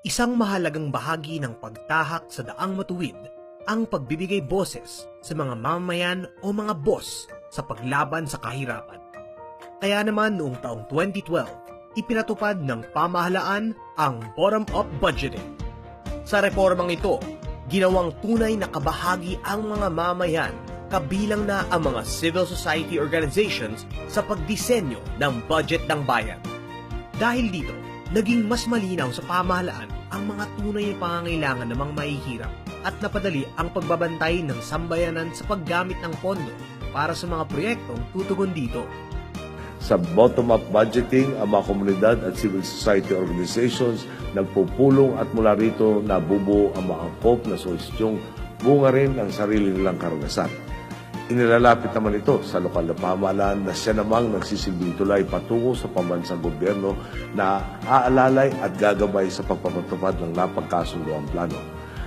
Isang mahalagang bahagi ng pagtahak sa daang matuwid ang pagbibigay boses sa mga mamamayan o mga boss sa paglaban sa kahirapan. Kaya naman noong taong 2012, ipinatupad ng pamahalaan ang bottom-up budgeting. Sa reformang ito, ginawang tunay na kabahagi ang mga mamayan kabilang na ang mga civil society organizations sa pagdisenyo ng budget ng bayan. Dahil dito, naging mas malinaw sa pamahalaan ang mga tunay na pangangailangan ng mga mahihirap at napadali ang pagbabantay ng sambayanan sa paggamit ng pondo para sa mga proyektong tutugon dito. Sa bottom-up budgeting, ang mga komunidad at civil society organizations nagpupulong at mula rito nabubuo ang mga angkop na solusyon bunga rin ang sarili nilang karanasan. Inilalapit naman ito sa lokal na pamahalaan na siya namang nagsisilbing tulay patungo sa pambansang gobyerno na aalalay at gagabay sa pagpapatupad ng napagkasunduang plano.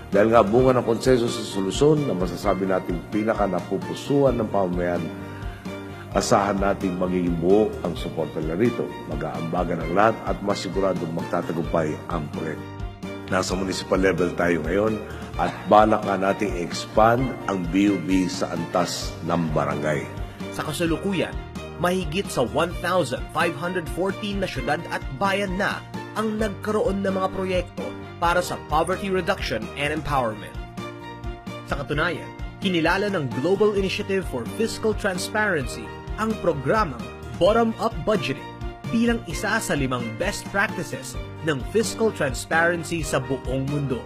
Dahil nga bunga ng konsenso sa solusyon na masasabi nating pinaka-napupusuan ng pamamayan, asahan nating magiging buo ang suporta nila rito, mag-aambagan ang lahat at masiguradong magtatagumpay ang proyekto. Nasa municipal level tayo ngayon at balak nga nating expand ang BUB sa antas ng barangay. Sa kasalukuyan, mahigit sa 1,514 na syudad at bayan na ang nagkaroon ng mga proyekto para sa poverty reduction and empowerment. Sa katunayan, kinilala ng Global Initiative for Fiscal Transparency ang programang Bottom-up Budgeting bilang isa sa 5 best practices ng fiscal transparency sa buong mundo.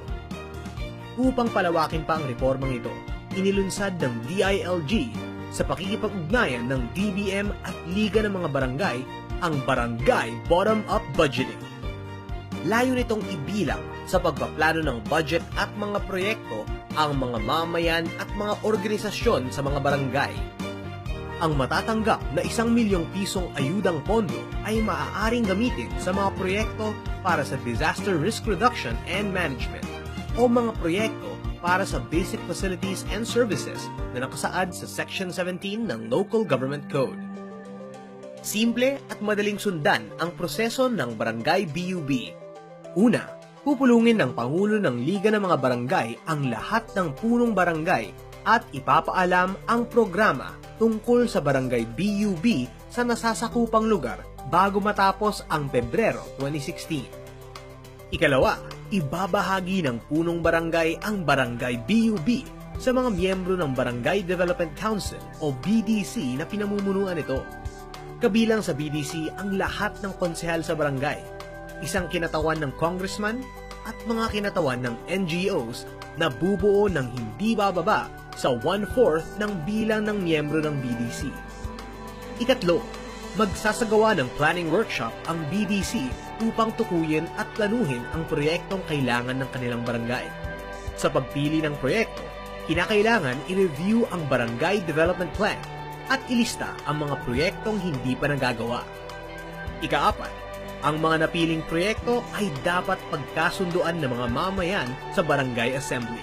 Upang palawakin pa ang reformang ito, inilunsad ng DILG sa pakikipag-ugnayan ng DBM at Liga ng mga Barangay ang Barangay Bottom-up Budgeting. Layo nitong ibilang sa pagpaplano ng budget at mga proyekto ang mga mamayan at mga organisasyon sa mga barangay. Ang matatanggap na 1 milyong pisong ayudang pondo ay maaaring gamitin sa mga proyekto para sa disaster risk reduction and management o mga proyekto para sa basic facilities and services na nakasaad sa Section 17 ng Local Government Code. Simple at madaling sundan ang proseso ng Barangay BUB. Una, pupulungin ng Pangulo ng Liga ng mga Barangay ang lahat ng punong barangay at ipapaalam ang programa tungkol sa Barangay BUB sa nasasakupang lugar bago matapos ang Pebrero 2016. Ikalawa, ibabahagi ng punong barangay ang Barangay BUB sa mga miyembro ng Barangay Development Council o BDC na pinamumunuan nito. Kabilang sa BDC ang lahat ng konsehal sa barangay, isang kinatawan ng congressman at mga kinatawan ng NGOs na bubuo ng hindi bababa sa 1/4 ng bilang ng miyembro ng BDC. Ikatlo, magsasagawa ng planning workshop ang BDC upang tukuyin at planuhin ang proyektong kailangan ng kanilang barangay. Sa pagpili ng proyekto, kinakailangan i-review ang Barangay Development Plan at ilista ang mga proyektong hindi pa nagagawa. Ikaapat, ang mga napiling proyekto ay dapat pagkasunduan ng mga mamayan sa Barangay Assembly.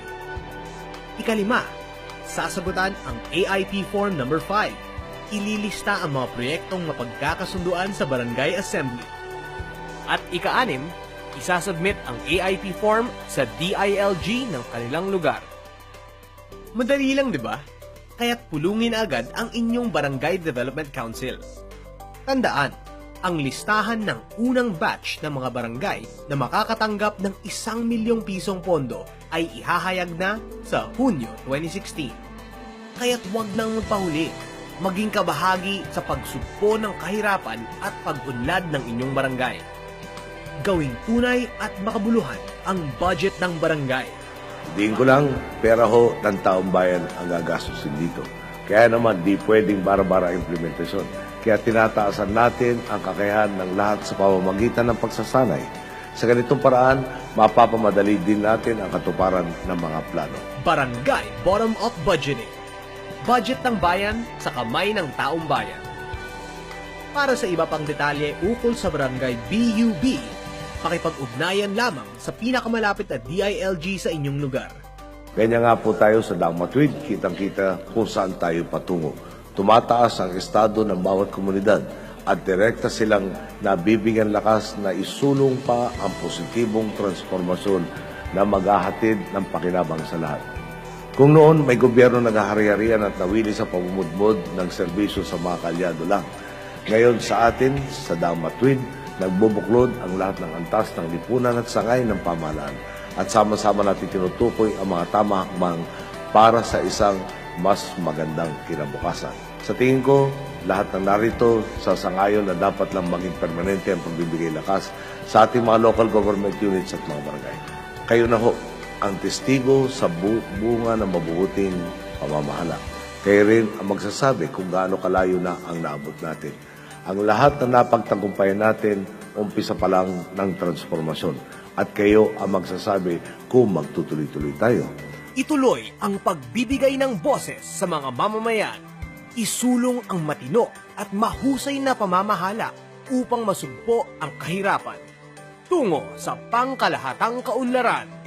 Ikalima, sasagutan ang AIP Form No. 5. Ililista ang mga proyektong mapagkakasunduan sa Barangay Assembly. At ika-6, isasubmit ang AIP Form sa DILG ng kanilang lugar. Madali lang, di ba? Kaya't pulungin agad ang inyong Barangay Development Council. Tandaan, ang listahan ng unang batch ng mga barangay na makakatanggap ng 1 milyong pisong pondo ay ihahayag na sa Hunyo 2016. Kaya't huwag nang magpahuli. Maging kabahagi sa pagsugpo ng kahirapan at pag-unlad ng inyong barangay. Gawing tunay at makabuluhan ang budget ng barangay. Diin ko lang, pera ho ng taong bayan ang gagastusin dito. Kaya naman di pwedeng bara-bara implementasyon. Kaya tinataasan natin ang kakayahan ng lahat sa pamamagitan ng pagsasanay. Sa ganitong paraan, mapapamadali din natin ang katuparan ng mga plano. Barangay Bottom-up Budgeting. Budget ng bayan sa kamay ng taong bayan. Para sa iba pang detalye ukol sa Barangay BUB, pakipag-ugnayan lamang sa pinakamalapit na DILG sa inyong lugar. Kanya nga po tayo sa Daang Matuwid, kitang-kita kung saan tayo patungo. Tumataas ang estado ng bawat komunidad at direkta silang nabibigyan lakas na isulong pa ang positibong transformasyon na maghahatid ng pakinabang sa lahat. Kung noon may gobyerno naghahari-harian at nawili sa pamumudmod ng serbisyo sa mga kalyado lang, ngayon sa atin, sa Damatwid, nagbubuklod ang lahat ng antas ng lipunan at sangay ng pamahalaan at sama-sama natin tinutukoy ang mga tamang hakbang para sa isang mas magandang kinabukasan. Sa tingin ko, lahat ng narito sa sangayon na dapat lang maging permanente ang pagbibigay lakas sa ating mga local government units at mga barangay. Kayo na ho ang testigo sa bunga ng mabubuting pamamahala. Kayo rin ang magsasabi kung gaano kalayo na ang naabot natin. Ang lahat na napagtagumpayan natin, umpisa pa lang ng transformasyon. At kayo ang magsasabi kung magtutuloy-tuloy tayo. Ituloy ang pagbibigay ng boses sa mga mamamayan. Isulong ang matino at mahusay na pamamahala upang masugpo ang kahirapan tungo sa pangkalahatang kaunlaran.